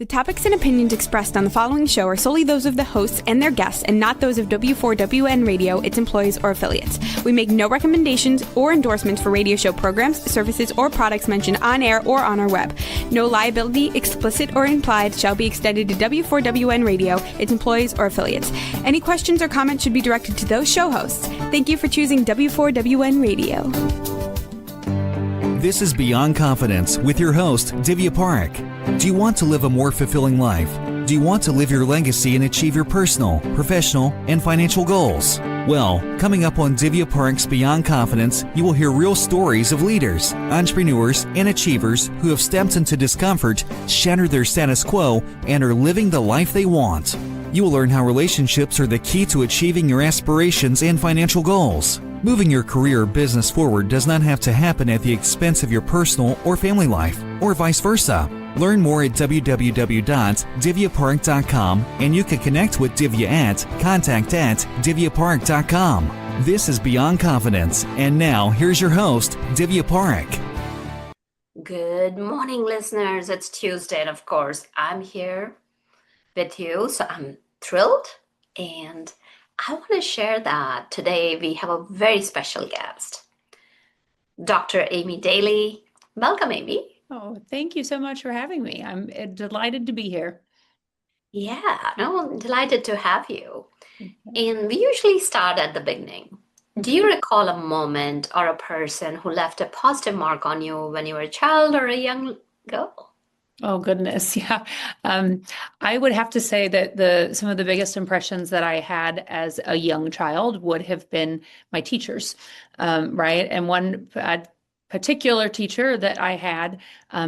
The topics and opinions expressed on the following show are solely those of the hosts and their guests and not those of W4WN Radio, its employees, or affiliates. We make no recommendations or endorsements for radio show programs, services, or products mentioned on air or on our web. No liability, explicit or implied, shall be extended to W4WN Radio, its employees, or affiliates. Any questions or comments should be directed to those show hosts. Thank you for choosing W4WN Radio. This is Beyond Confidence with your host, Divya Park. Do you want to live a more fulfilling life? Do you want to live your legacy and achieve your personal, professional, and financial goals? Well, coming up on Divya Park's Beyond Confidence, you will hear real stories of leaders, entrepreneurs, and achievers who have stepped into discomfort, shattered their status quo, and are living the life they want. You will learn how relationships are the key to achieving your aspirations and financial goals. Moving your career or business forward does not have to happen at the expense of your personal or family life, or vice versa. Learn more at www.divyapark.com, and you can connect with Divya at contact@divyapark.com. This is Beyond Confidence, and now here's your host, Divya Park. Good morning, listeners. It's Tuesday, and of course, I'm here with you, so I'm thrilled, and I want to share that today we have a very special guest, Dr. Aimee J. Welcome, Aimee. Oh, thank you so much for having me. I'm delighted to be here. Yeah, no, delighted to have you. And we usually start at the beginning. Do you recall a moment or a person who left a positive mark on you when you were a child or a young girl? Oh, goodness. Yeah. I would have to say that some of the biggest impressions that I had as a young child would have been my teachers, right? And one particular teacher that I had,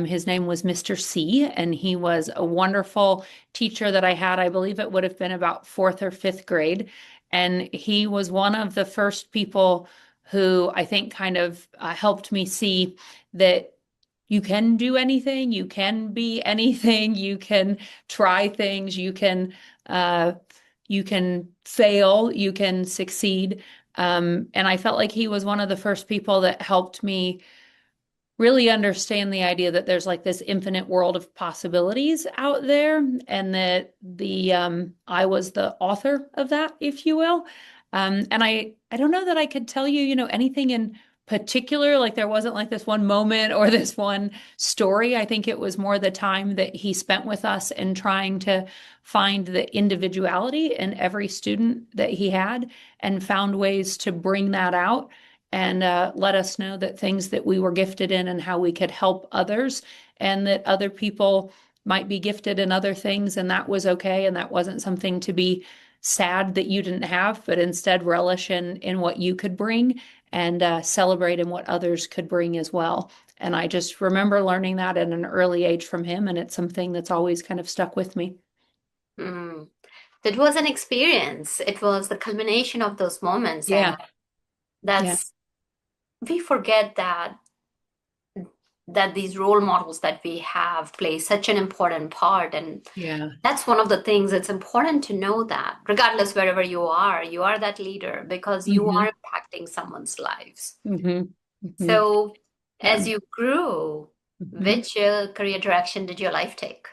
his name was Mr. C, and he was a wonderful teacher that I had. I believe it would have been about fourth or fifth grade. And he was one of the first people who I think kind of helped me see that you can do anything, you can be anything, you can try things, you can fail, you can succeed. And I felt like he was one of the first people that helped me really understand the idea that there's like this infinite world of possibilities out there, and that I was the author of that, if you will. And I don't know that I could tell you, anything in particular, like there wasn't like this one moment or this one story. I think it was more the time that he spent with us and trying to find the individuality in every student that he had, and found ways to bring that out and let us know that things that we were gifted in and how we could help others, and that other people might be gifted in other things, and that was okay, and that wasn't something to be sad that you didn't have, but instead relish in what you could bring, and celebrate in what others could bring as well. And I just remember learning that at an early age from him, and it's something that's always kind of stuck with me. That was an experience. It was the culmination of those moments. Yeah. And we forget that these role models that we have play such an important part. And that's one of the things. It's important to know that regardless wherever you are that leader, because you are impacting someone's lives. So as you grew, which career direction did your life take?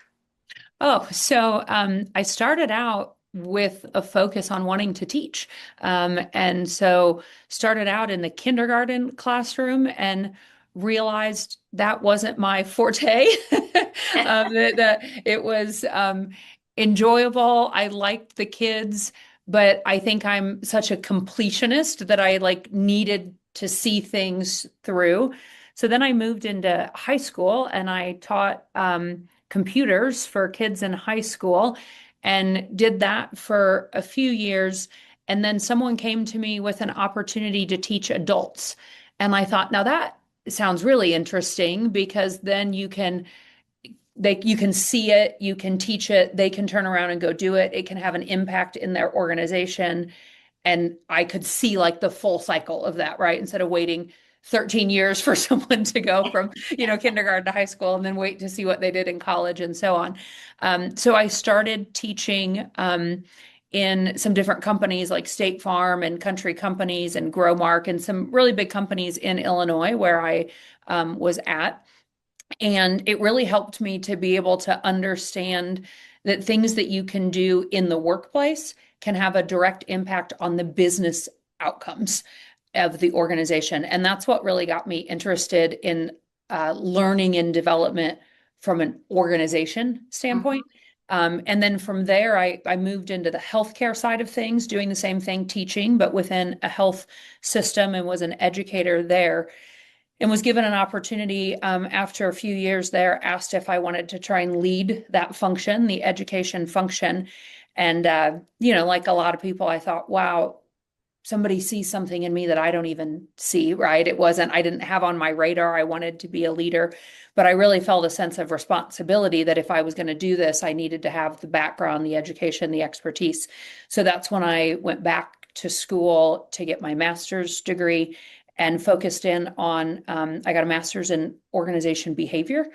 Oh, so I started out with a focus on wanting to teach. And so started out in the kindergarten classroom and realized that wasn't my forte. That it was enjoyable. I liked the kids, but I think I'm such a completionist that I needed to see things through. So then I moved into high school, and I taught computers for kids in high school, and did that for a few years. And then someone came to me with an opportunity to teach adults. And I thought, now that sounds really interesting, because then you can see it, you can teach it, they can turn around and go do it. It can have an impact in their organization. And I could see the full cycle of that, right? Instead of waiting 13 years for someone to go from, kindergarten to high school, and then wait to see what they did in college and so on. So I started teaching in some different companies like State Farm and Country Companies and Growmark, and some really big companies in Illinois where I was at. And it really helped me to be able to understand that things that you can do in the workplace can have a direct impact on the business outcomes of the organization. And that's what really got me interested in learning and development from an organization standpoint. And then from there, I moved into the healthcare side of things, doing the same thing, teaching, but within a health system, and was an educator there, and was given an opportunity after a few years there, asked if I wanted to try and lead that function, the education function. And, like a lot of people, I thought, wow, somebody sees something in me that I don't even see, right? I didn't have on my radar. I wanted to be a leader, but I really felt a sense of responsibility that if I was going to do this, I needed to have the background, the education, the expertise. So that's when I went back to school to get my master's degree and focused in on, I got a master's in organization behavior,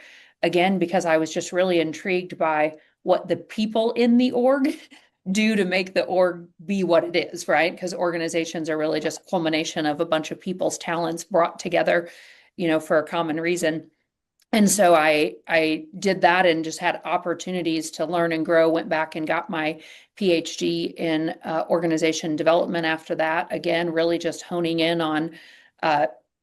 again, because I was just really intrigued by what the people in the org do to make the org be what it is, right? Because organizations are really just a culmination of a bunch of people's talents brought together, for a common reason. And so I did that and just had opportunities to learn and grow, went back and got my Ph.D. in organization development after that. Again, really just honing in on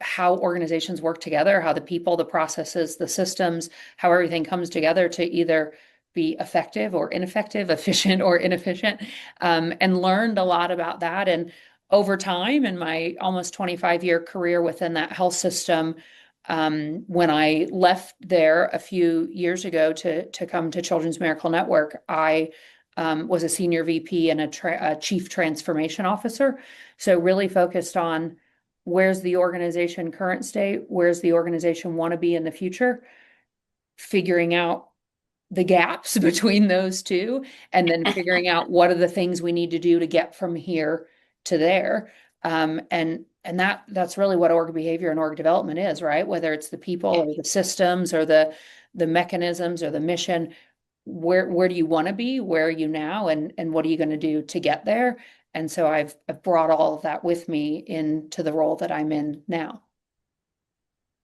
how organizations work together, how the people, the processes, the systems, how everything comes together to either be effective or ineffective, efficient or inefficient, and learned a lot about that. And over time, in my almost 25-year career within that health system, when I left there a few years ago to come to Children's Miracle Network, I was a senior VP and a chief transformation officer. So really focused on where's the organization current state, where's the organization want to be in the future, figuring out the gaps between those two, and then figuring out what are the things we need to do to get from here to there. And that's really what org behavior and org development is, right? Whether it's the people or the systems or the mechanisms or the mission, where do you want to be? Where are you now? And what are you going to do to get there? And so I've brought all of that with me into the role that I'm in now.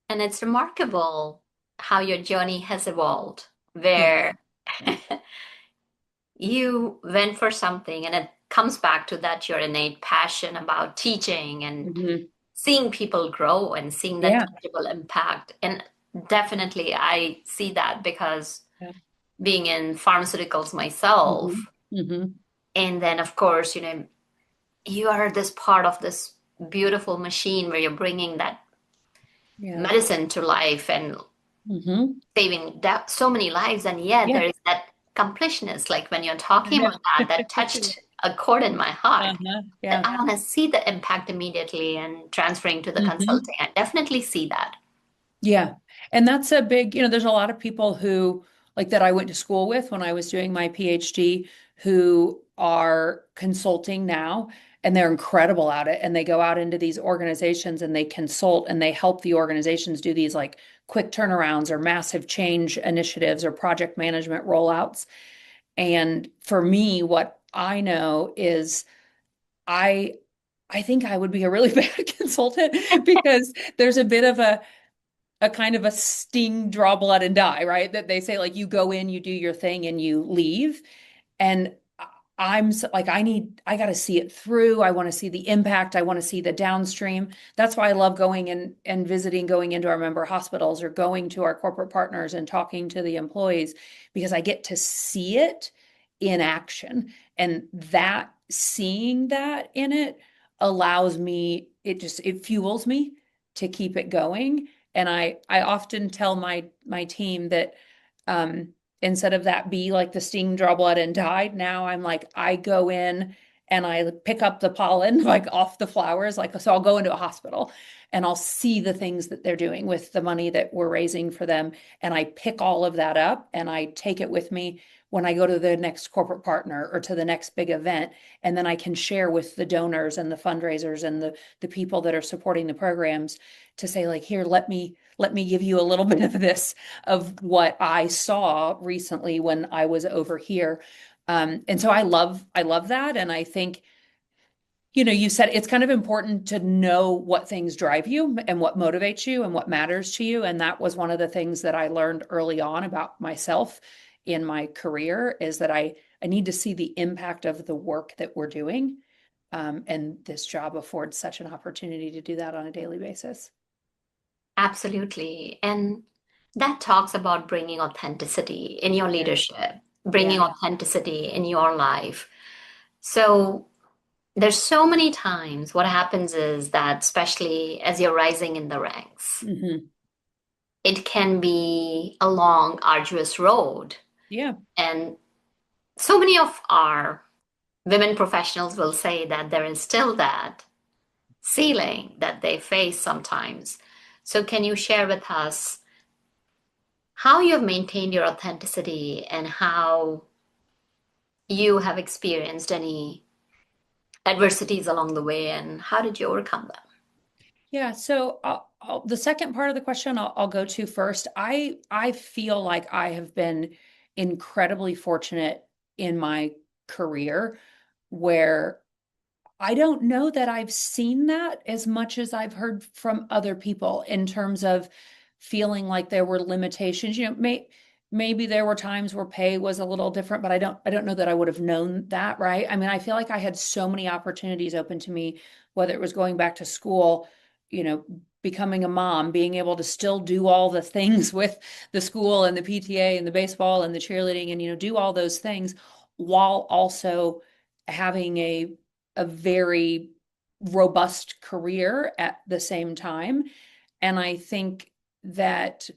And it's remarkable how your journey has evolved, where you went for something, and it comes back to that your innate passion about teaching and seeing people grow and seeing that tangible impact. And definitely I see that because being in pharmaceuticals myself, and then of course, you are this part of this beautiful machine where you're bringing that medicine to life and saving so many lives. And yet there is that completionist, like when you're talking about that touched a chord in my heart. That I want to see the impact immediately and transferring to the consulting. I definitely see that. Yeah. And that's a big, there's a lot of people who, like, that I went to school with when I was doing my PhD, who are consulting now, and they're incredible at it. And they go out into these organizations and they consult and they help the organizations do these like quick turnarounds or massive change initiatives or project management rollouts. And for me, what I know is I think I would be a really bad consultant because there's a bit of a kind of a sting, draw blood and die, right? That they say, like, you go in, you do your thing and you leave. And I'm like, I got to see it through. I want to see the impact. I want to see the downstream. That's why I love going and visiting, going into our member hospitals or going to our corporate partners and talking to the employees, because I get to see it in action. And that seeing that in it allows me, it fuels me to keep it going. And I often tell my team that, instead of that be like the sting, draw blood and die, now I'm like, I go in and I pick up the pollen like off the flowers. Like, so I'll go into a hospital and I'll see the things that they're doing with the money that we're raising for them. And I pick all of that up and I take it with me when I go to the next corporate partner or to the next big event. And then I can share with the donors and the fundraisers and the people that are supporting the programs to say, like, here, let me give you a little bit of this, of what I saw recently when I was over here. And so I love that. And I think, You said it's kind of important to know what things drive you and what motivates you and what matters to you. And that was one of the things that I learned early on about myself in my career, is that I need to see the impact of the work that we're doing. And this job affords such an opportunity to do that on a daily basis. Absolutely. And that talks about bringing authenticity in your Yeah. leadership, bringing Yeah. authenticity in your life. So there's so many times what happens is that, especially as you're rising in the ranks, Hmm. it can be a long, arduous road. Yeah. And so many of our women professionals will say that there is still that ceiling that they face sometimes. So, can you share with us how you have maintained your authenticity and how you have experienced any adversities along the way and how did you overcome them? Yeah, so the second part of the question I'll go to first. I feel like I have been incredibly fortunate in my career, where I don't know that I've seen that as much as I've heard from other people, in terms of feeling like there were limitations. Maybe there were times where pay was a little different, but I don't know that I would have known that, right? I mean, I feel like I had so many opportunities open to me, whether it was going back to school, you know, becoming a mom, being able to still do all the things with the school and the PTA and the baseball and the cheerleading, and do all those things while also having a very robust career at the same time. And I think that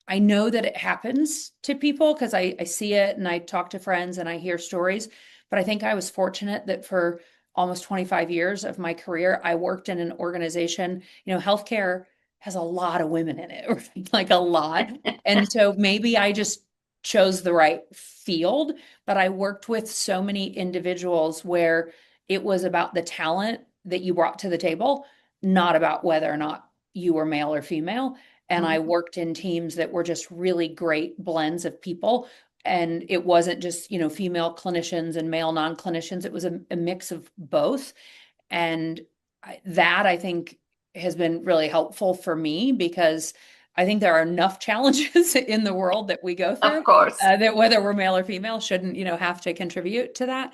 I know that it happens to people because I see it and I talk to friends and I hear stories. But I think I was fortunate that for almost 25 years of my career, I worked in an organization. Healthcare has a lot of women in it, like a lot. And so maybe I just chose the right field, but I worked with so many individuals where it was about the talent that you brought to the table, not about whether or not you were male or female. And I Mhm. worked in teams that were just really great blends of people. And it wasn't just, female clinicians and male non-clinicians. It was a mix of both. And that, I think, has been really helpful for me, because I think there are enough challenges in the world that we go Of through, course. that whether we're male or female shouldn't, have to contribute to that.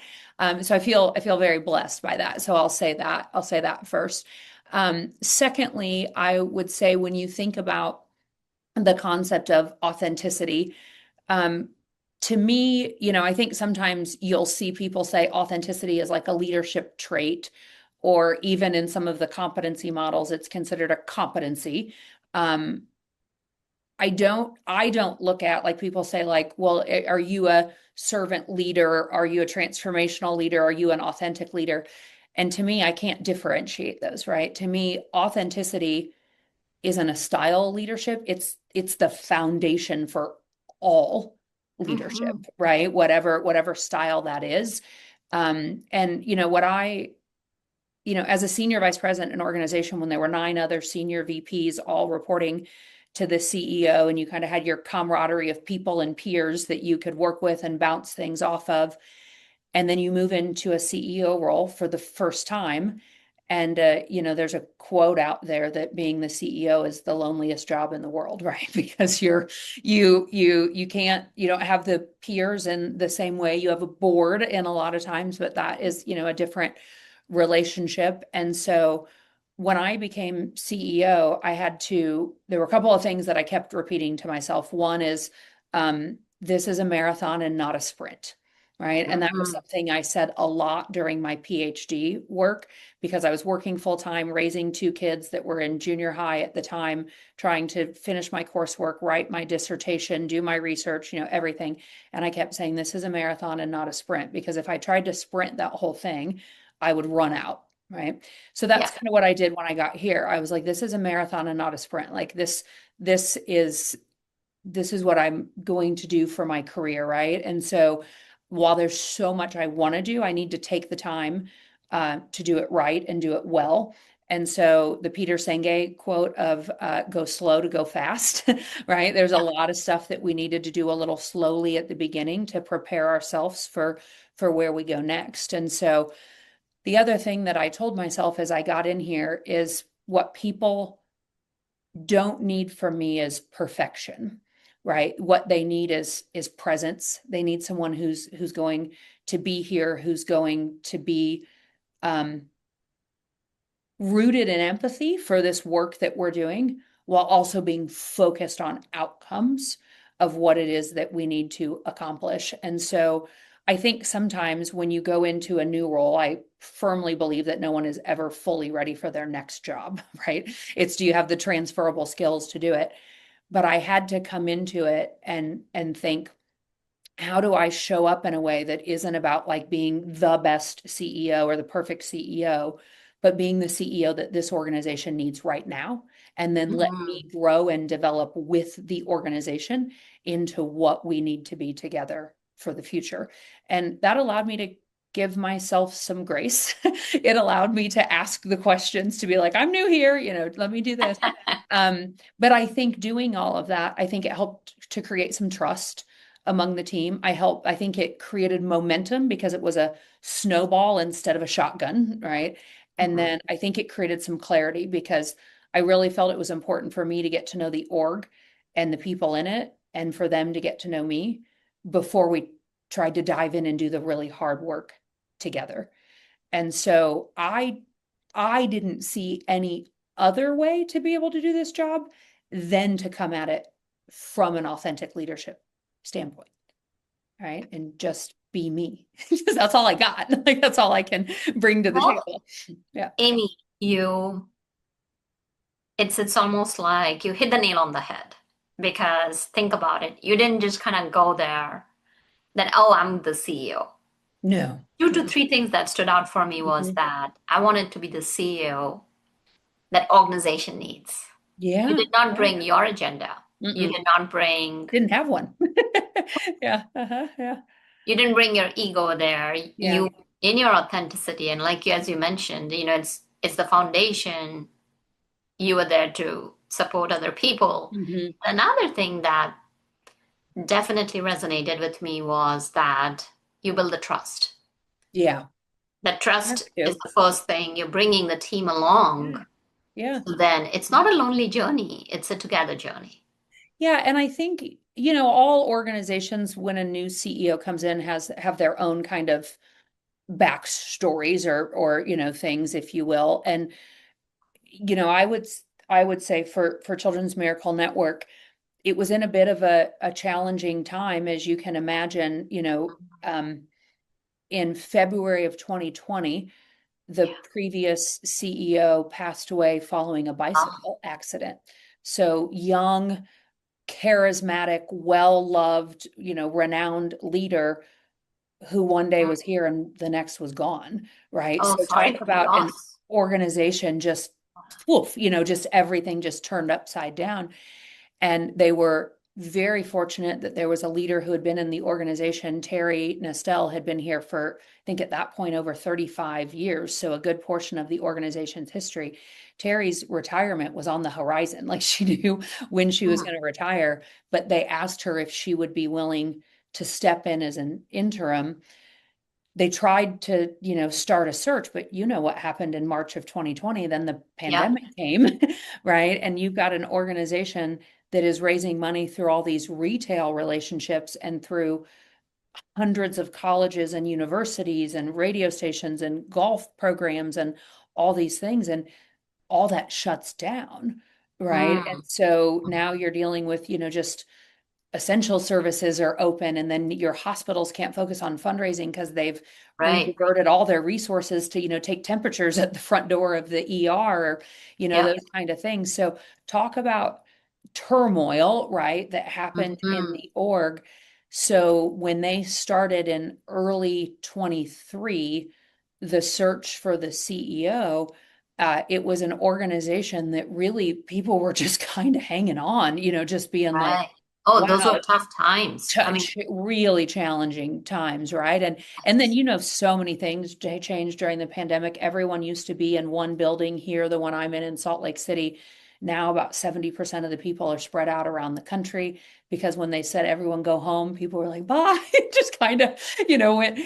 So I feel very blessed by that. So I'll say that first. Secondly, I would say, when you think about the concept of authenticity, um, to me, I think sometimes you'll see people say authenticity is like a leadership trait, or even in some of the competency models, it's considered a competency. Um, I don't look at, like, people say, like, well, are you a servant leader? Are you a transformational leader? Are you an authentic leader? And to me, I can't differentiate those, right? To me, authenticity isn't a style leadership. It's the foundation for all leadership, Mhm. right? Whatever style that is. And as a senior vice president in an organization, when there were 9 other senior VPs all reporting to the CEO, and you kind of had your camaraderie of people and peers that you could work with and bounce things off of, and then you move into a CEO role for the first time. And there's a quote out there that being the CEO is the loneliest job in the world, right? Because you don't have the peers in the same way. You have a board in a lot of times, but that is, a different relationship. And so when I became CEO, there were a couple of things that I kept repeating to myself. One is, this is a marathon and not a sprint. Right. And that was Mhm. something I said a lot during my PhD work, because I was working full time, raising 2 kids that were in junior high at the time, trying to finish my coursework, write my dissertation, do my research, everything. And I kept saying, this is a marathon and not a sprint, because if I tried to sprint that whole thing, I would run out. Right. So that's Yeah. kind of what I did when I got here. I was like, this is a marathon and not a sprint. Like, this is what I'm going to do for my career, right? And so while there's so much I want to do, I need to take the time to do it right and do it well. And so the Peter Senge quote of go slow to go fast, right? There's a Yeah. lot of stuff that we needed to do a little slowly at the beginning to prepare ourselves for where we go next. And so the other thing that I told myself as I got in here is what people don't need from me is perfection, right? What they need is presence. They need someone who's going to be here, who's going to be rooted in empathy for this work that we're doing, while also being focused on outcomes of what it is that we need to accomplish. And so I think sometimes when you go into a new role, I firmly believe that no one is ever fully ready for their next job, right? It's, do you have the transferable skills to do it? But I had to come into it and think, how do I show up in a way that isn't about like being the best CEO or the perfect CEO, but being the CEO that this organization needs right now, and then let me grow and develop with the organization into what we need to be together for the future. And that allowed me to give myself some grace. It allowed me to ask the questions, to be like, I'm new here, let me do this. But I think doing all of that, I think it helped to create some trust among the team. I think it created momentum because it was a snowball instead of a shotgun, right? And then I think it created some clarity because I really felt it was important for me to get to know the org and the people in it, and for them to get to know me before we tried to dive in and do the really hard work together. And so I didn't see any other way to be able to do this job than to come at it from an authentic leadership standpoint, right? And just be me. That's all I got. Like, that's all I can bring to the table. Yeah. Aimee, it's almost like you hit the nail on the head, because think about it. You didn't just kind of go there that, oh, I'm the CEO. No. 2 to 3 things that stood out for me was that I wanted to be the CEO that organization needs. Yeah. You did not bring your agenda. You did not bring. Didn't have one. Yeah. Yeah. You didn't bring your ego there. Yeah. You, in your authenticity, and like you, as you mentioned, it's the foundation. You were there to support other people. Another thing that definitely resonated with me was that you build the trust. Yeah. That trust is the first thing. You're bringing the team along. Yeah. So then it's not a lonely journey. It's a together journey. Yeah. And I think, all organizations, when a new CEO comes in, have their own kind of backstories or things, if you will. And, I would say for Children's Miracle Network, it was in a bit of a challenging time, as you can imagine. In February of 2020, the previous CEO passed away following a bicycle accident. So young, charismatic, well-loved, renowned leader who one day was here and the next was gone, right? Oh, so sorry talk for the about an loss. organization just, woof, just everything just turned upside down. And they were very fortunate that there was a leader who had been in the organization. Terry Nestel had been here for, I think at that point, over 35 years. So a good portion of the organization's history. Terry's retirement was on the horizon. Like, she knew when she was going to retire, but they asked her if she would be willing to step in as an interim. They tried to, start a search, but what happened in March of 2020, then the pandemic came, right? And you've got an organization that is raising money through all these retail relationships and through hundreds of colleges and universities and radio stations and golf programs and all these things. And all that shuts down, right? And so now you're dealing with, just essential services are open, and then your hospitals can't focus on fundraising because they've diverted all their resources to, take temperatures at the front door of the ER, or, those kind of things. So talk about turmoil, right, that happened in the org. So when they started in early 23, the search for the CEO, it was an organization that really people were just kind of hanging on, just being like, oh, wow, those were tough times. Really challenging times, right? And then, so many things changed during the pandemic. Everyone used to be in one building here, the one I'm in Salt Lake City. Now about 70% of the people are spread out around the country, because when they said everyone go home, people were like, bye, just kind of, went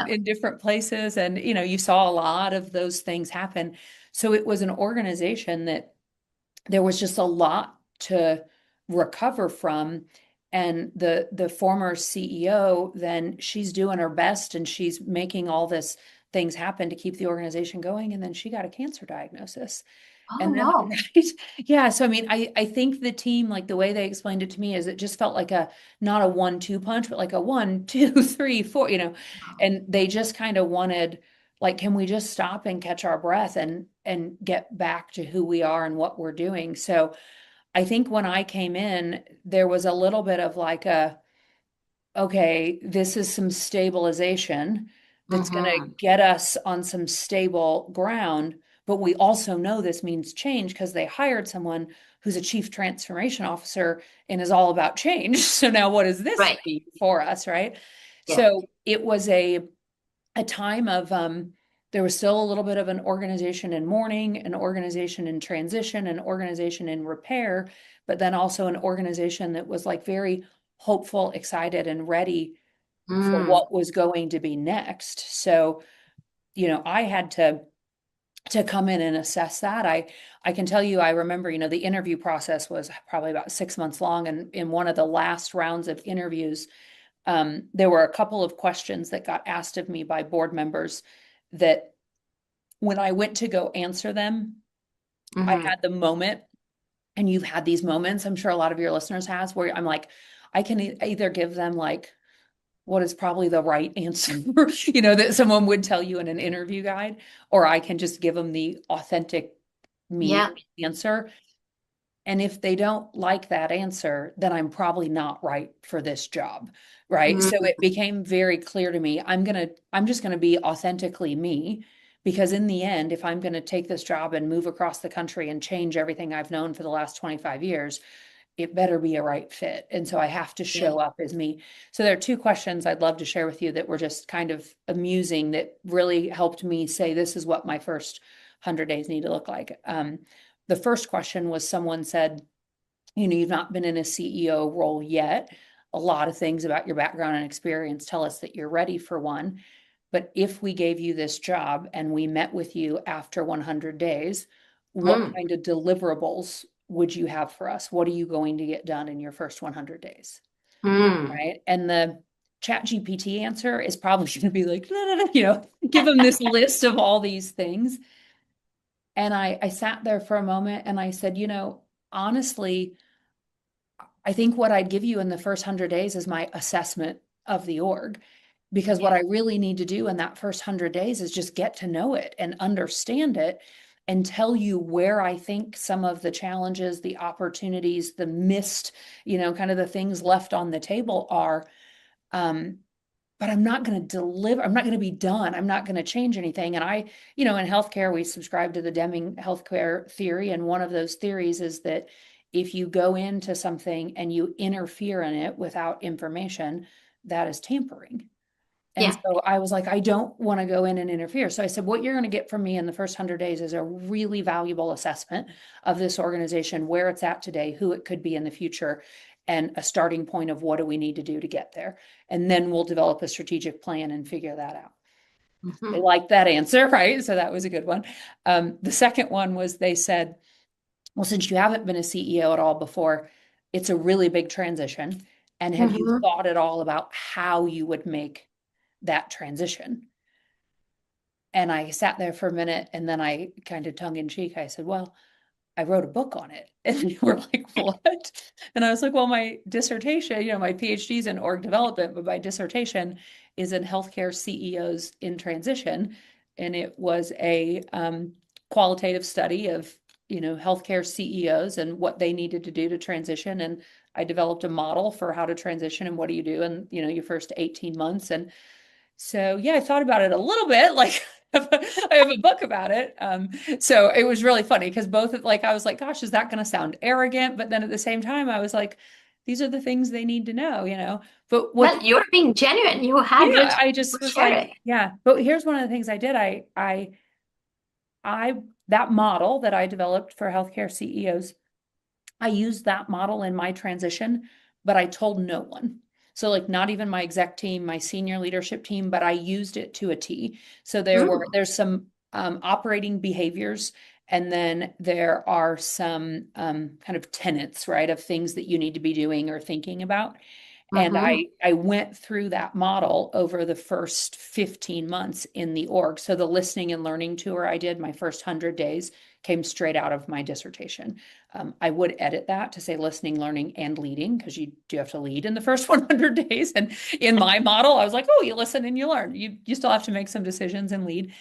in different places. And, you saw a lot of those things happen. So it was an organization that there was just a lot to recover from. And the former CEO, then she's doing her best and she's making all this things happen to keep the organization going. And then she got a cancer diagnosis. Oh, And then, no. right? Yeah. So, I mean, I think the team, like the way they explained it to me is it just felt like not a 1-2 punch, but like a 1, 2, 3, 4, and they just kind of wanted, like, can we just stop and catch our breath and get back to who we are and what we're doing? So I think when I came in, there was a little bit of like okay, this is some stabilization that's going to Mm-hmm. get us on some stable ground. But we also know this means change because they hired someone who's a chief transformation officer and is all about change. So now what does this Right. mean for us, right? Yeah. So it was a time of there was still a little bit of an organization in mourning, an organization in transition, an organization in repair, but then also an organization that was like very hopeful, excited, and ready for Mm. what was going to be next. So, I had to come in and assess that. I can tell you, I remember, the interview process was probably about 6 months long, and in one of the last rounds of interviews, there were a couple of questions that got asked of me by board members that when I went to go answer them, I Mm-hmm. had the moment, and you've had these moments, I'm sure a lot of your listeners has, where I'm like, I can either give them like what is probably the right answer, that someone would tell you in an interview guide, or I can just give them the authentic me Yeah. answer. And if they don't like that answer, then I'm probably not right for this job. Right. So Mm. it became very clear to me, I'm just going to be authentically me, because in the end, if I'm going to take this job and move across the country and change everything I've known for the last 25 years, it better be a right fit. And so I have to Yeah. show up as me. So there are two questions I'd love to share with you that were just kind of amusing, that really helped me say, this is what my first 100 days need to look like. The first question was, someone said, you've not been in a CEO role yet. A lot of things about your background and experience tell us that you're ready for one. But if we gave you this job and we met with you after 100 days, what Mm. kind of deliverables would you have for us? What are you going to get done in your first 100 days? Mm. Right. And the chat GPT answer is probably going to be like, no, no, no, give them this list of all these things. And I sat there for a moment and I said, honestly, I think what I'd give you in the first 100 days is my assessment of the org. Because what Yeah. I really need to do in that first 100 days is just get to know it and understand it, and tell you where I think some of the challenges, the opportunities, the missed, kind of the things left on the table are. But I'm not going to deliver. I'm not going to be done. I'm not going to change anything. And in healthcare, we subscribe to the Deming healthcare theory. And one of those theories is that if you go into something and you interfere in it without information, that is tampering. And Yeah. so I was like, I don't want to go in and interfere. So I said, what you're going to get from me in the first 100 days is a really valuable assessment of this organization, where it's at today, who it could be in the future, and a starting point of what do we need to do to get there. And then we'll develop a strategic plan and figure that out. They Mm-hmm. liked that answer, right? So that was a good one. The second one was, they said, well, since you haven't been a CEO at all before, it's a really big transition. And have you Mm-hmm. thought at all about how you would make that transition? And I sat there for a minute, and then I kind of tongue in cheek, I said, well, I wrote a book on it. And they were like, what? And I was like, well, my dissertation, my PhD is in org development, but my dissertation is in healthcare CEOs in transition. And it was a qualitative study of, healthcare CEOs and what they needed to do to transition. And I developed a model for how to transition and what do you do in, your first 18 months. And so, yeah, I thought about it a little bit, like I have a book about it. So it was really funny because I was like, gosh, is that going to sound arrogant? But then at the same time, I was like, these are the things they need to know. But Well, you're being genuine. You had yeah, rich I to just was share like, it. yeah. But here's one of the things I did. I that model that I developed for healthcare CEOs, I used that model in my transition, but I told no one. So like not even my exec team, my senior leadership team, but I used it to a T. So there's some operating behaviors, and then there are some kind of tenets, right, of things that you need to be doing or thinking about. And I went through that model over the first 15 months in the org. So the listening and learning tour I did, my first 100 days, came straight out of my dissertation. I would edit that to say listening, learning, and leading, because you do have to lead in the first 100 days. And in my model, I was like, oh, you listen and you learn. You still have to make some decisions and lead.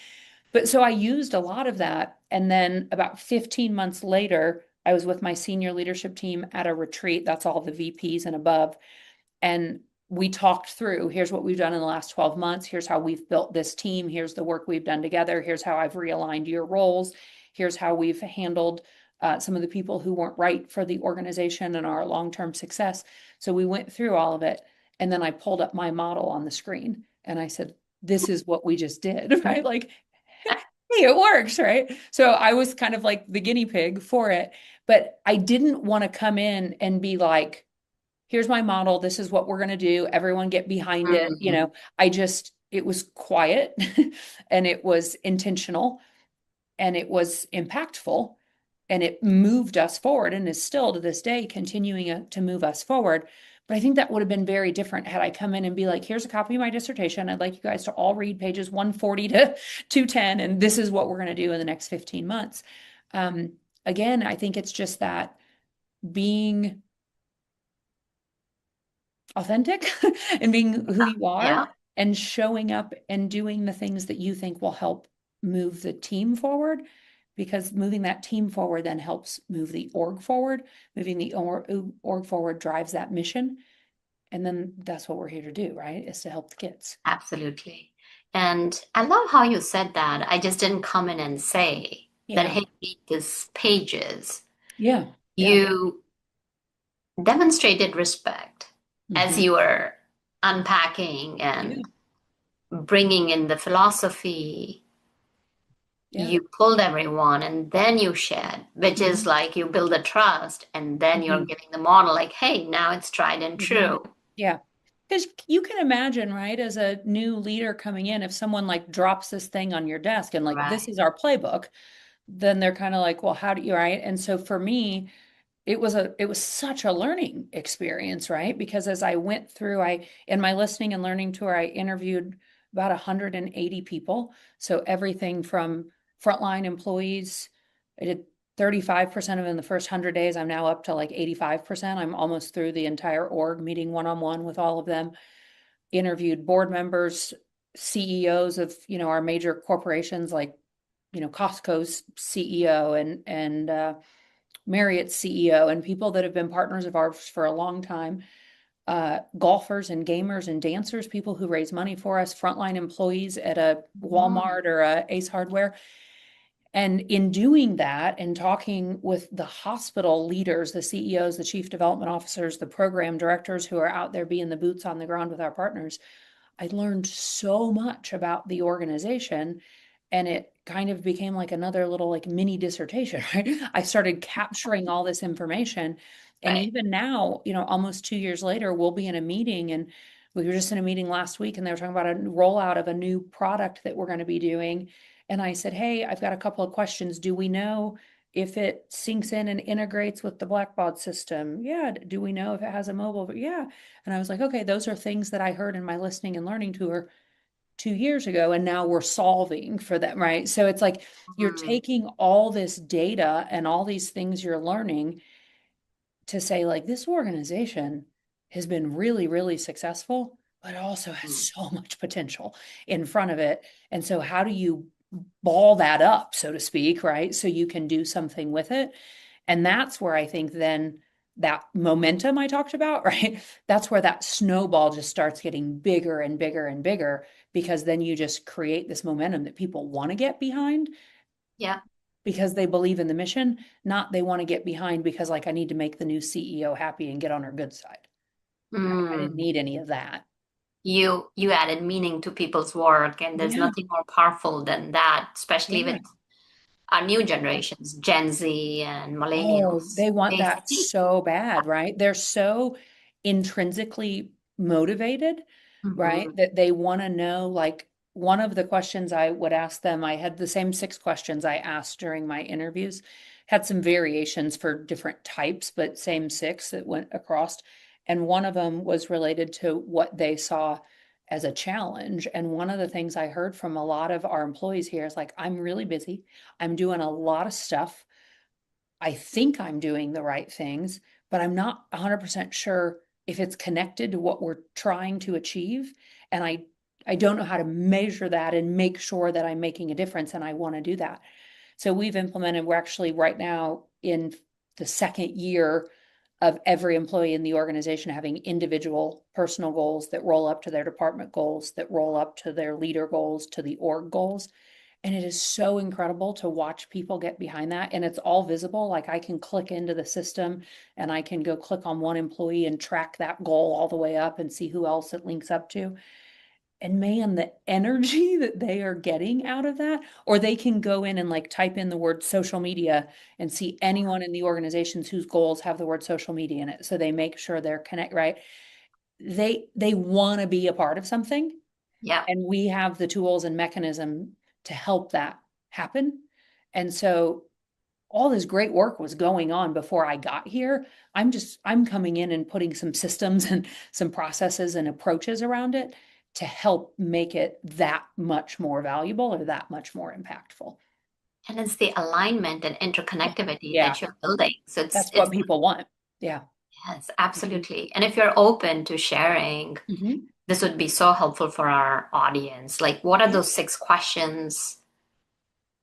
But so I used a lot of that. And then about 15 months later, I was with my senior leadership team at a retreat. That's all the VPs and above. And we talked through, here's what we've done in the last 12 months. Here's how we've built this team. Here's the work we've done together. Here's how I've realigned your roles. Here's how we've handled some of the people who weren't right for the organization and our long-term success. So we went through all of it. And then I pulled up my model on the screen and I said, this is what we just did, right? Like, hey, it works, right? So I was kind of like the guinea pig for it, but I didn't want to come in and be like, here's my model. This is what we're going to do. Everyone get behind it. It was quiet and it was intentional and it was impactful and it moved us forward and is still to this day continuing to move us forward. But I think that would have been very different had I come in and be like, here's a copy of my dissertation. I'd like you guys to all read pages 140 to 210. And this is what we're going to do in the next 15 months. Again, I think it's just that being authentic and being who you are and showing up and doing the things that you think will help move the team forward, because moving that team forward then helps move the org forward. Moving the org forward drives that mission. And then that's what we're here to do, right? Is to help the kids. Absolutely. And I love how you said that. I just didn't come in and say that, hey, read these pages. You demonstrated respect as you were unpacking and bringing in the philosophy. You pulled everyone and then you shared, which is like you build a trust and then you're giving the model like, hey, now it's tried and true. Yeah. Because you can imagine, right, as a new leader coming in, if someone like drops this thing on your desk and like, this is our playbook, then they're kind of like, well, how do you, right? And so for me, it was such a learning experience, right? Because as I went through, in my listening and learning tour, I interviewed about 180 people. So everything from frontline employees, I did 35% of them in the first 100 days. I'm now up to like 85%. I'm almost through the entire org, meeting one-on-one with all of them. Interviewed board members, CEOs of, our major corporations like, Costco's CEO and Marriott's CEO, and people that have been partners of ours for a long time, golfers and gamers and dancers, people who raise money for us, frontline employees at a Walmart or a Ace Hardware. And in doing that and talking with the hospital leaders, the CEOs, the chief development officers, the program directors who are out there being the boots on the ground with our partners, I learned so much about the organization. And it kind of became like another little like mini dissertation, right? I started capturing all this information. And even now, almost 2 years later, we'll be in a meeting, and we were just in a meeting last week and they were talking about a rollout of a new product that we're going to be doing. And I said, hey, I've got a couple of questions. Do we know if it syncs in and integrates with the Blackbaud system? Yeah. Do we know if it has a mobile? Yeah. And I was like, okay, those are things that I heard in my listening and learning tour 2 years ago, and now we're solving for them, right? So it's like you're taking all this data and all these things you're learning to say, like, this organization has been really, really successful, but it also has so much potential in front of it. And so how do you ball that up, so to speak, right? So you can do something with it. And that's where I think then that momentum I talked about, right? That's where that snowball just starts getting bigger and bigger and bigger, because then you just create this momentum that people want to get behind. Yeah. Because they believe in the mission, not they want to get behind because like I need to make the new CEO happy and get on her good side. I didn't need any of that. You added meaning to people's work, and there's nothing more powerful than that, especially with our new generations, Gen Z and Oh, millennials, they want they that see. so bad, right? They're so intrinsically motivated, right? Mhm. That they want to know, like, one of the questions I would ask them, I had the same 6 questions I asked during my interviews, had some variations for different types, but same 6 that went across. And one of them was related to what they saw as a challenge. And one of the things I heard from a lot of our employees here is like, I'm really busy. I'm doing a lot of stuff. I think I'm doing the right things, but I'm not 100% sure if it's connected to what we're trying to achieve. And I don't know how to measure that and make sure that I'm making a difference. And I want to do that. So we've implemented, we're actually right now in the second year of every employee in the organization having individual personal goals that roll up to their department goals, that roll up to their leader goals, to the org goals. And it is so incredible to watch people get behind that. And it's all visible. Like I can click into the system and I can go click on one employee and track that goal all the way up and see who else it links up to. And man, the energy that they are getting out of that, or they can go in and like type in the word social media and see anyone in the organizations whose goals have the word social media in it. So they make sure they're connect, right? They want to be a part of something. Yeah. And we have the tools and mechanism to help that happen. And so all this great work was going on before I got here. I'm coming in and putting some systems and some processes and approaches around it to help make it that much more valuable or that much more impactful. And it's the alignment and interconnectivity Yeah, that you're building. So that's it's what people want. Yeah. yes, absolutely. And if you're open to sharing, Mm-hmm. this would be so helpful for our audience. Like, what are those 6 questions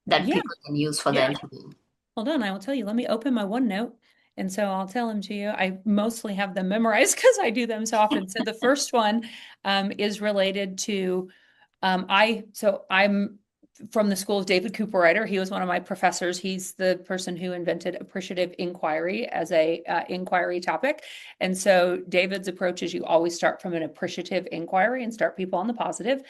that Yeah. people can use for the Yeah. interview? Hold on, I will tell you. Let me open my OneNote. And so I'll tell them to you. I mostly have them memorized because I do them so often. So the first one is related to I'm from the school of David Cooperrider. He was one of my professors. He's the person who invented appreciative inquiry as a inquiry topic. And so David's approach is you always start from an appreciative inquiry and start people on the positive.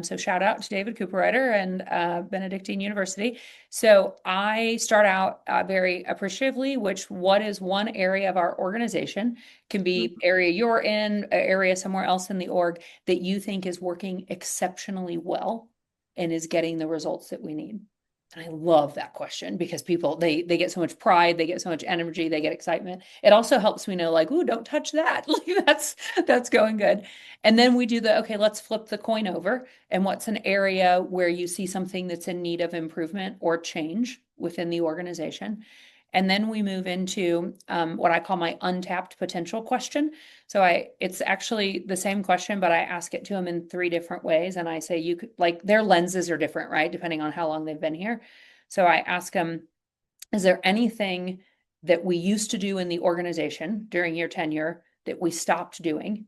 So shout out to David Cooperrider and Benedictine University. So I start out very appreciatively, which what is one area of our organization, can be area you're in, area somewhere else in the org that you think is working exceptionally well and is getting the results that we need? And I love that question because people they get so much pride, they get so much energy, they get excitement. It also helps me know like, ooh, don't touch that. Like that's going good. And then we do the okay, let's flip the coin over. And what's an area where you see something that's in need of improvement or change within the organization? And then we move into what I call my untapped potential question. So it's actually the same question, but I ask it to them in 3 different ways. And I say, you could, like, their lenses are different, right? Depending on how long they've been here. So I ask them, is there anything that we used to do in the organization during your tenure that we stopped doing?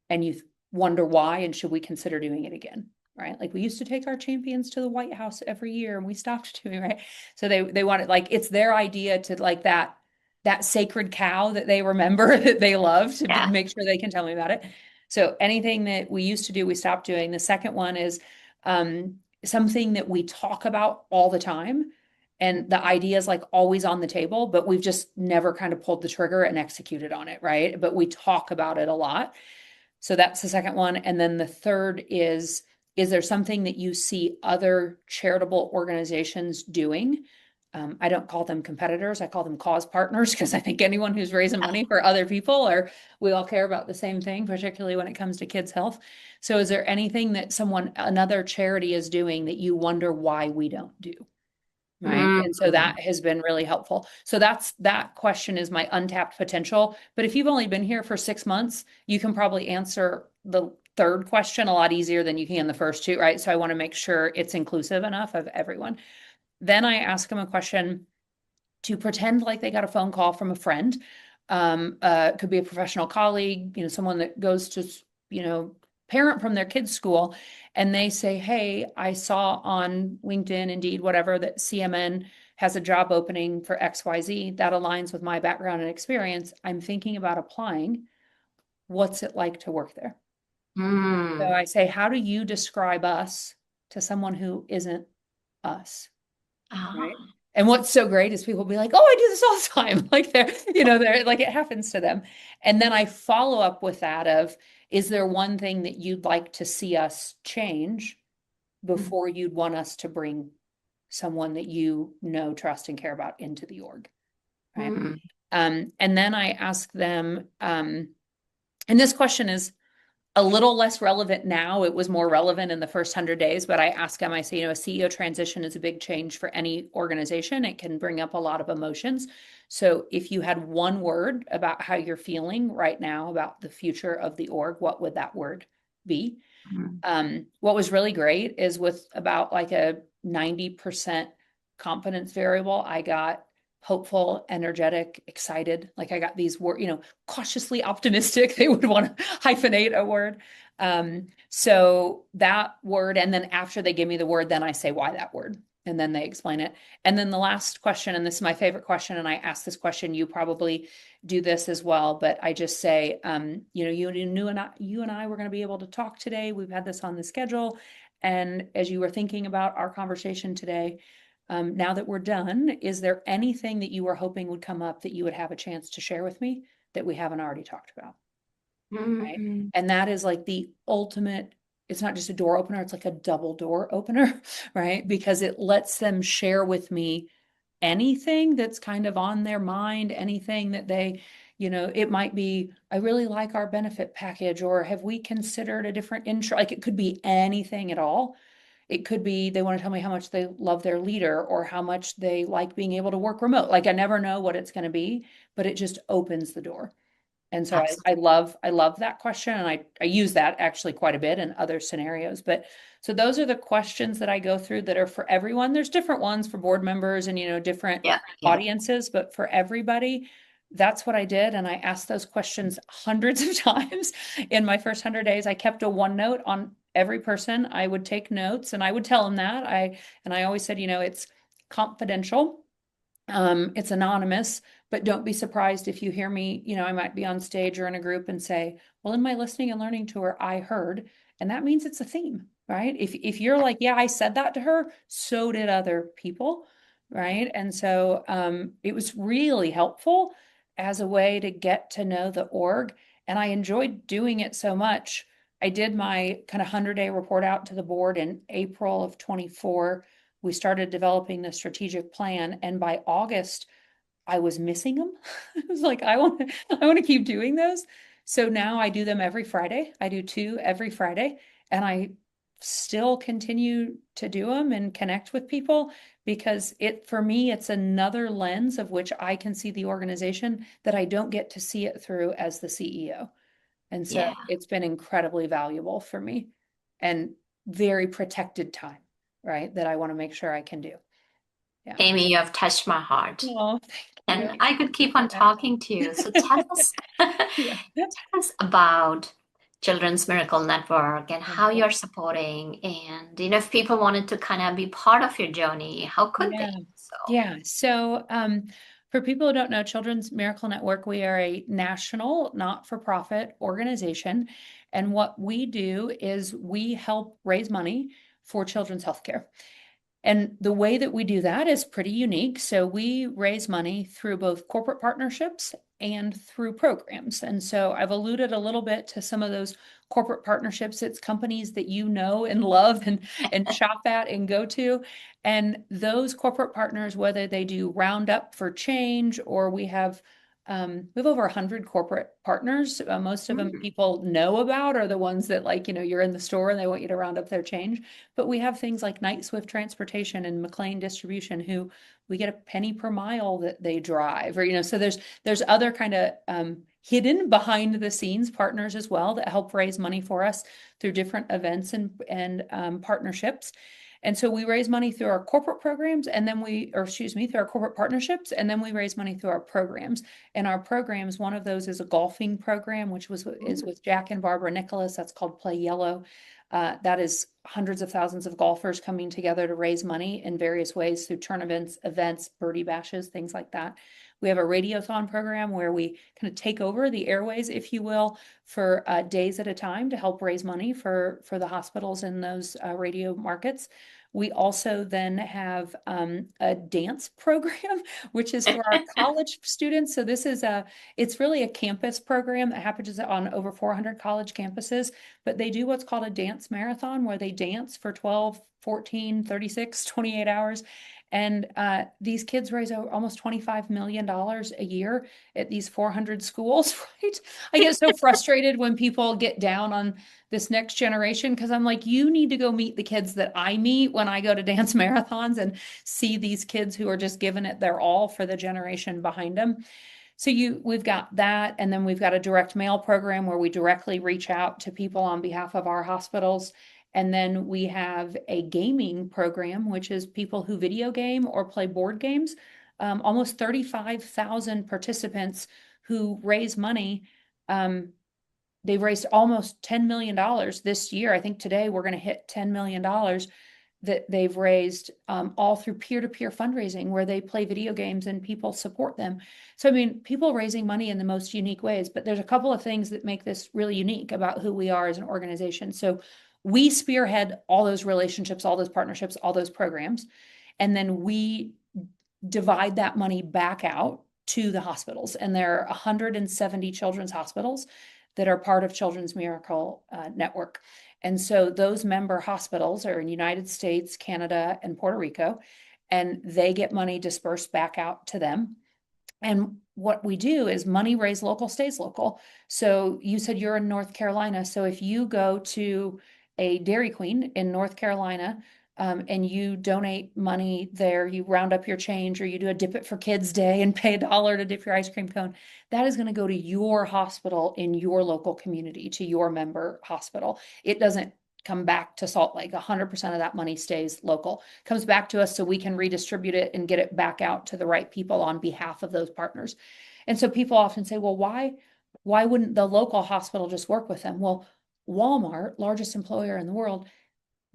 And you wonder why, and should we consider doing it again? Right? Like we used to take our champions to the White House every year and we stopped doing, right? So they want it like it's their idea to like that sacred cow that they remember that they love to Yeah. make sure they can tell me about it. So anything that we used to do, we stopped doing. The second one is something that we talk about all the time. And the idea is like always on the table, but we've just never kind of pulled the trigger and executed on it, right? But we talk about it a lot. So that's the second one. And then the third is there something that you see other charitable organizations doing? I don't call them competitors. I call them cause partners because I think anyone who's raising money for other people or we all care about the same thing, particularly when it comes to kids' health. So is there anything that another charity is doing that you wonder why we don't do? Right. And so Mm. that has been really helpful. So that question is my untapped potential. But if you've only been here for 6 months, you can probably answer the third question a lot easier than you can the first 2, right? So I want to make sure it's inclusive enough of everyone. Then I ask them a question to pretend like they got a phone call from a friend. Could be a professional colleague, someone that goes to, parent from their kids' school, and they say, "Hey, I saw on LinkedIn, Indeed, whatever, that CMN has a job opening for XYZ that aligns with my background and experience. I'm thinking about applying. What's it like to work there?" So Mm. I say, "How do you describe us to someone who isn't us?" Ah. Right? And what's so great is people will be like, oh, I do this all the time. Like they're like, it happens to them. And then I follow up with that of, is there one thing that you'd like to see us change before you'd want us to bring someone that you know, trust, and care about into the org? Right. And then I ask them, and this question is a little less relevant now. It was more relevant in the first 100 days, but I ask them, I say, a CEO transition is a big change for any organization. It can bring up a lot of emotions. So if you had one word about how you're feeling right now about the future of the org, what would that word be? What was really great is with about like a 90% confidence variable, I got hopeful, energetic, excited. Like I got these words, cautiously optimistic. They would want to hyphenate a word. So that word, and then after they give me the word, then I say why that word, and then they explain it. And then the last question, and this is my favorite question, and I ask this question, you probably do this as well, but I just say, you and I were going to be able to talk today. We've had this on the schedule. And as you were thinking about our conversation today, now that we're done, is there anything that you were hoping would come up that you would have a chance to share with me that we haven't already talked about? Right. And that is like the ultimate, it's not just a door opener, it's like a double door opener, right? Because it lets them share with me anything that's kind of on their mind, anything that they, it might be, I really like our benefit package, or have we considered a different intro? Like it could be anything at all. It could be they want to tell me how much they love their leader, or how much they like being able to work remote. Like I never know what it's going to be, but it just opens the door. And so I love that question. And I use that actually quite a bit in other scenarios. But so those are the questions that I go through that are for everyone. There's different ones for board members and, different audiences, but for everybody, that's what I did. And I asked those questions hundreds of times in my first 100 days. I kept a OneNote on every person. I would take notes and I would tell them that. I always said, it's confidential. It's anonymous, but don't be surprised if you hear me, I might be on stage or in a group and say, well, in my listening and learning tour, I heard, and that means it's a theme, right? If you're like, yeah, I said that to her, so did other people, right? And so it was really helpful as a way to get to know the org. And I enjoyed doing it so much. I did my kind of 100-day report out to the board in April of 24. We started developing the strategic plan, and by August, I was missing them. I was like, I want to keep doing those. So now I do them every Friday. I do 2 every Friday, and I still continue to do them and connect with people, because for me, it's another lens of which I can see the organization that I don't get to see it through as the CEO. And so it's been incredibly valuable for me and very protected time, right? That I want to make sure I can do. Yeah. Aimee, you have touched my heart. Oh, and I could keep on talking to you. So tell us about Children's Miracle Network and how you're supporting. And, if people wanted to kind of be part of your journey, how could they? So for people who don't know, Children's Miracle Network, we are a national not-for-profit organization. And what we do is we help raise money for children's healthcare. And the way that we do that is pretty unique. So we raise money through both corporate partnerships and through programs. And so I've alluded a little bit to some of those corporate partnerships. It's companies that you know and love and shop at and go to. And those corporate partners, whether they do Roundup for Change, or we have over 100 corporate partners. Most of them people know about, are the ones that, like, you're in the store and they want you to round up their change. But we have things like Night Swift Transportation and McLean Distribution, who we get a penny per mile that they drive, or, so there's other kind of hidden behind the scenes partners as well that help raise money for us through different events and partnerships. And so we raise money through our corporate programs, and then through our corporate partnerships, and then we raise money through our programs. And our programs, one of those is a golfing program, which is with Jack and Barbara Nicholas. That's called Play Yellow. That is hundreds of thousands of golfers coming together to raise money in various ways through tournaments, events, birdie bashes, things like that. We have a radiothon program where we kind of take over the airways, if you will, for days at a time to help raise money for the hospitals in those radio markets. We also then have a dance program, which is for our college students. So this is it's really a campus program that happens on over 400 college campuses, but they do what's called a dance marathon where they dance for 12, 14, 36, 28 hours. And these kids raise almost $25 million a year at these 400 schools, right? I get so frustrated when people get down on this next generation because I'm like, you need to go meet the kids that I meet when I go to dance marathons and see these kids who are just giving it their all for the generation behind them. So we've got that, and then we've got a direct mail program where we directly reach out to people on behalf of our hospitals. And then we have a gaming program, which is people who video game or play board games. Almost 35,000 participants who raise money. They've raised almost $10 million this year. I think today we're going to hit $10 million that they've raised all through peer-to-peer fundraising where they play video games and people support them. So, I mean, people raising money in the most unique ways, but there's a couple of things that make this really unique about who we are as an organization. So we spearhead all those relationships, all those partnerships, all those programs, and then we divide that money back out to the hospitals. And there are 170 children's hospitals that are part of Children's Miracle Network. And so those member hospitals are in United States, Canada, and Puerto Rico, and they get money dispersed back out to them. And what we do is money raised local stays local. So you said you're in North Carolina. So if you go to a Dairy Queen in North Carolina, and you donate money there, you round up your change, or you do a Dip It for Kids Day and pay $1 to dip your ice cream cone, that is going to go to your hospital in your local community, to your member hospital. It doesn't come back to Salt Lake. 100% of that money stays local, comes back to us so we can redistribute it and get it back out to the right people on behalf of those partners. And so people often say, well, why wouldn't the local hospital just work with them? Well, Walmart, largest employer in the world,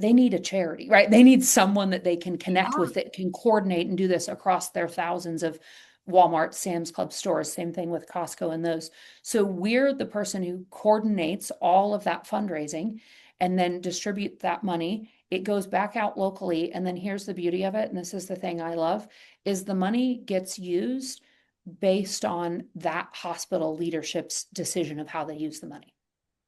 they need a charity, right? They need someone that they can connect with, that can coordinate and do this across their thousands of Walmart, Sam's Club stores. Same thing with Costco and those. So we're the person who coordinates all of that fundraising and then distribute that money. It goes back out locally. And then here's the beauty of it, and this is the thing I love, is the money gets used based on that hospital leadership's decision of how they use the money.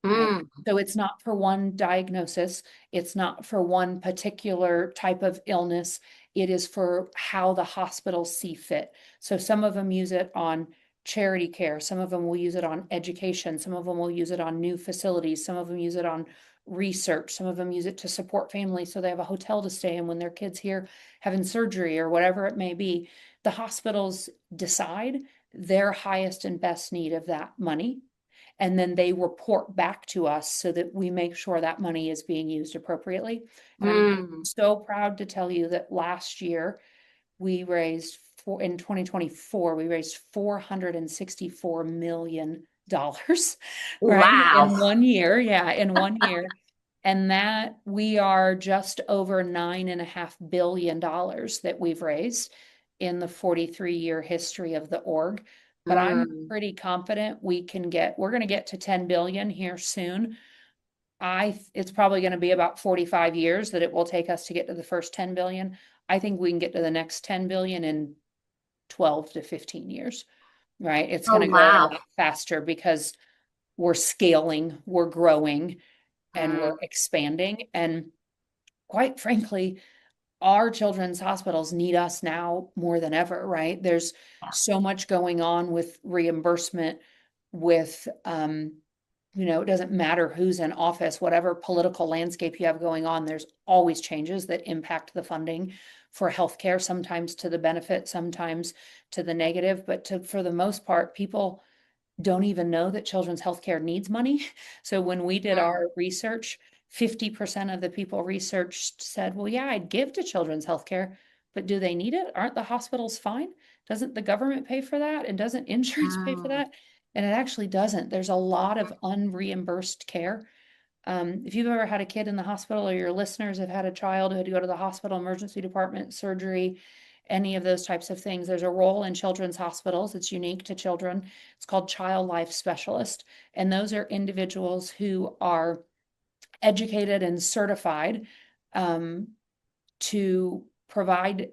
Right? So it's not for one diagnosis. It's not for one particular type of illness. It is for how the hospitals see fit. So some of them use it on charity care. Some of them will use it on education. Some of them will use it on new facilities. Some of them use it on research. Some of them use it to support families so they have a hotel to stay in when their kids here having surgery or whatever it may be. The hospitals decide their highest and best need of that money, and then they report back to us so that we make sure that money is being used appropriately. And I'm so proud to tell you that last year we raised, in 2024, we raised $464 million, right? Wow. In 1 year. Yeah, in 1 year. And that we are just over $9.5 billion that we've raised in the 43-year history of the org. But I'm pretty confident we're going to get to 10 billion here soon. It's probably going to be about 45 years that it will take us to get to the first 10 billion. I think we can get to the next 10 billion in 12 to 15 years, right? It's going to go a lot faster because we're scaling, we're growing, and we're expanding. And quite frankly, our children's hospitals need us now more than ever, right? There's so much going on with reimbursement, with, it doesn't matter who's in office, whatever political landscape you have going on, there's always changes that impact the funding for healthcare, sometimes to the benefit, sometimes to the negative. But for the most part, people don't even know that children's healthcare needs money. So when we did our research, 50% of the people researched said, well, yeah, I'd give to children's healthcare, but do they need it? Aren't the hospitals fine? Doesn't the government pay for that? And doesn't insurance pay for that? And it actually doesn't. There's a lot of unreimbursed care. If you've ever had a kid in the hospital, or your listeners have had a child who had to go to the hospital emergency department, surgery, any of those types of things. There's a role in children's hospitals. It's unique to children. It's called child life specialist. And those are individuals who are educated and certified to provide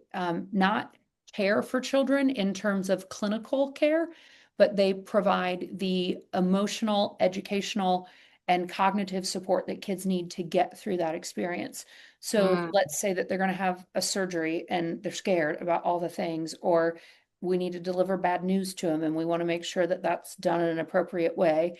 not care for children in terms of clinical care, but they provide the emotional, educational, and cognitive support that kids need to get through that experience. So let's say that they're going to have a surgery and they're scared about all the things, or we need to deliver bad news to them and we want to make sure that that's done in an appropriate way.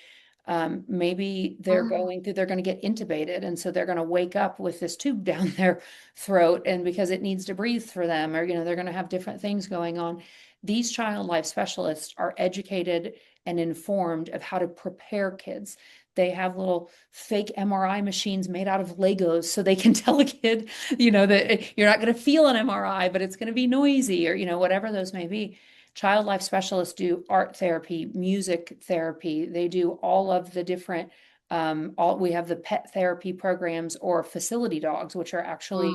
Maybe they're going to get intubated. And so they're going to wake up with this tube down their throat, and because it needs to breathe for them, or, they're going to have different things going on. These child life specialists are educated and informed of how to prepare kids. They have little fake MRI machines made out of Legos so they can tell a kid, that you're not going to feel an MRI, but it's going to be noisy, or, whatever those may be. Child life specialists do art therapy, music therapy. They do all of the different, we have the pet therapy programs, or facility dogs, which are actually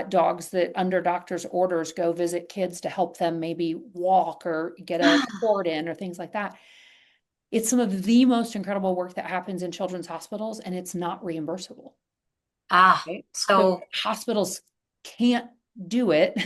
dogs that under doctor's orders go visit kids to help them maybe walk or get a cord in or things like that. It's some of the most incredible work that happens in children's hospitals, and it's not reimbursable. Right? So hospitals can't do it.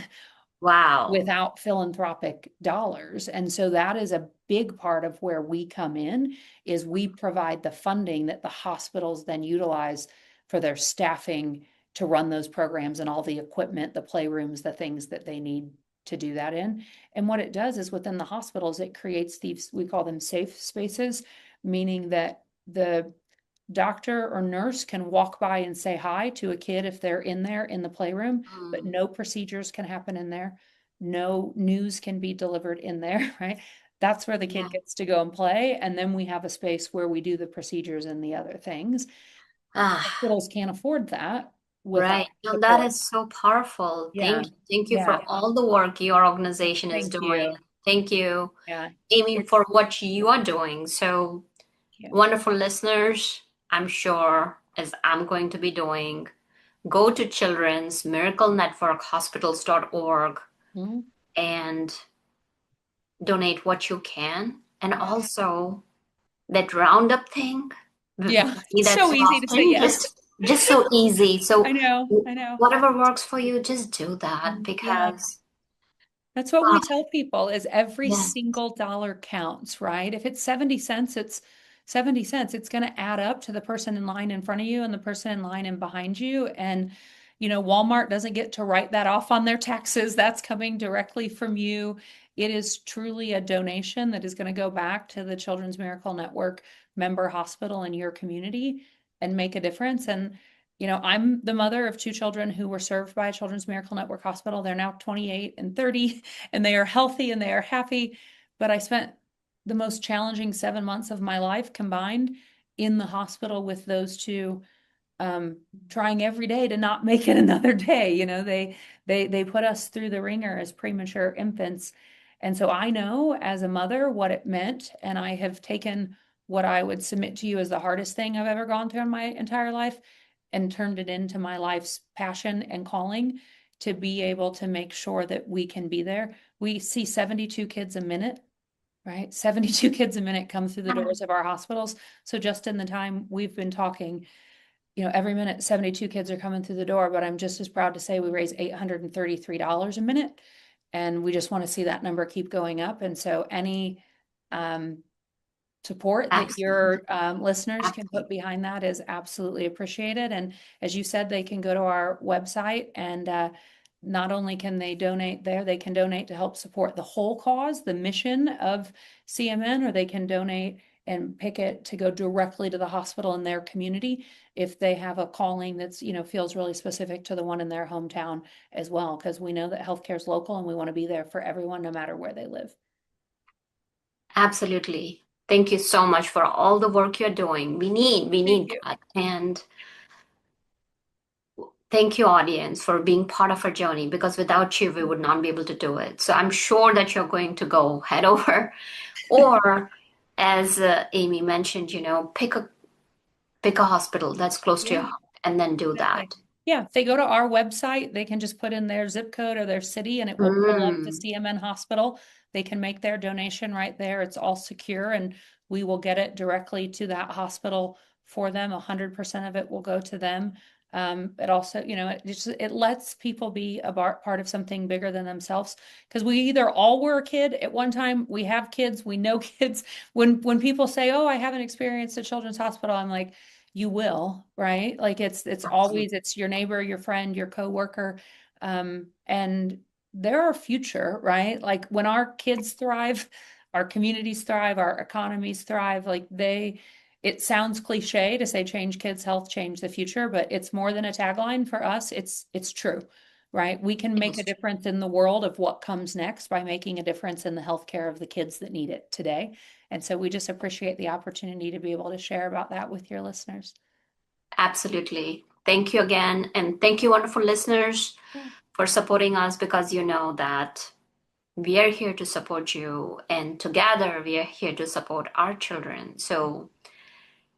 Wow. Without philanthropic dollars. And so that is a big part of where we come in, is we provide the funding that the hospitals then utilize for their staffing to run those programs and all the equipment, the playrooms, the things that they need to do that in. And what it does is within the hospitals, it creates these, we call them safe spaces, meaning that the doctor or nurse can walk by and say hi to a kid if they're in there in the playroom, but no procedures can happen in there. No news can be delivered in there, right? That's where the kid gets to go and play. And then we have a space where we do the procedures and the other things. Hospitals can't afford that. Right. No, that is so powerful. Yeah. Thank you for all the work your organization is doing. Thank you, Aimee, for what you are doing. So wonderful listeners, I'm sure, as I'm going to be doing, go to Children's Miracle Network Hospitals.org and donate what you can. And also that roundup thing. So easy to say yes. Just so easy. So I know. Whatever works for you, just do that, because that's what we tell people, is every single dollar counts, right? If it's 70 cents, it's 70 cents. It's going to add up to the person in line in front of you and the person in line and behind you. And, Walmart doesn't get to write that off on their taxes. That's coming directly from you. It is truly a donation that is going to go back to the Children's Miracle Network member hospital in your community and make a difference. And, I'm the mother of 2 children who were served by a Children's Miracle Network hospital. They're now 28 and 30, and they are healthy and they are happy. But I spent the most challenging 7 months of my life combined in the hospital with those 2, trying every day to not make it another day. They put us through the ringer as premature infants. And so I know as a mother what it meant. And I have taken what I would submit to you as the hardest thing I've ever gone through in my entire life and turned it into my life's passion and calling, to be able to make sure that we can be there. We see 72 kids a minute, right? 72 kids a minute come through the doors of our hospitals. So just in the time we've been talking, every minute 72 kids are coming through the door, but I'm just as proud to say we raise $833 a minute, and we just want to see that number keep going up. And so any support that your listeners can put behind that is absolutely appreciated. And as you said, they can go to our website, and not only can they donate there, they can donate to help support the whole cause, the mission of CMN, or they can donate and pick it to go directly to the hospital in their community if they have a calling that's, feels really specific to the one in their hometown as well, because we know that healthcare is local and we want to be there for everyone, no matter where they live. Absolutely. Thank you so much for all the work you're doing. We need that. And thank you, audience, for being part of our journey, because without you, we would not be able to do it. So I'm sure that you're going to go head over, or as Aimee mentioned, pick a hospital that's close to your heart, and then do that. Yeah, if they go to our website, they can just put in their zip code or their city and it will pull up the CMN hospital. They can make their donation right there. It's all secure and we will get it directly to that hospital for them. 100% of it will go to them. It also, it lets people be a part of something bigger than themselves. Because we either all were a kid at one time, we have kids, we know kids. When people say, "Oh, I haven't experienced a children's hospital," I'm like, you will, right? Like it's always, it's your neighbor, your friend, your coworker. And they're our future, right? Like when our kids thrive, our communities thrive, our economies thrive, it sounds cliche to say change kids' health, change the future, but it's more than a tagline for us. It's true, right? We can make a difference in the world of what comes next by making a difference in the healthcare of the kids that need it today. And so we just appreciate the opportunity to be able to share about that with your listeners. Absolutely. Thank you again. And thank you, wonderful listeners, for supporting us, because you know that we are here to support you. And together we are here to support our children. So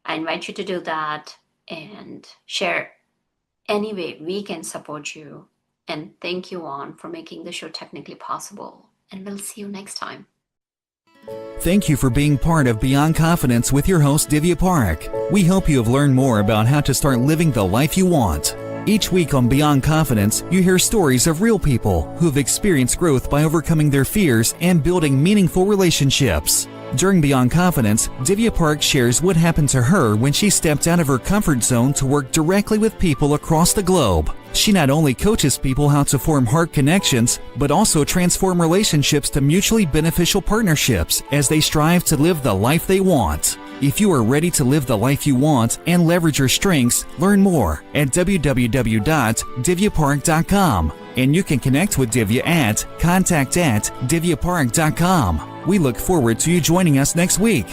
I invite you to do that and share any way we can support you. And thank you, Juan, for making the show technically possible. And we'll see you next time. Thank you for being part of Beyond Confidence with your host, Divya Park. We hope you have learned more about how to start living the life you want. Each week on Beyond Confidence, you hear stories of real people who have experienced growth by overcoming their fears and building meaningful relationships. During Beyond Confidence, Divya Park shares what happened to her when she stepped out of her comfort zone to work directly with people across the globe. She not only coaches people how to form heart connections, but also transform relationships to mutually beneficial partnerships as they strive to live the life they want. If you are ready to live the life you want and leverage your strengths, learn more at www.divyapark.com. And you can connect with Divya at contact@divyapark.com. We look forward to you joining us next week.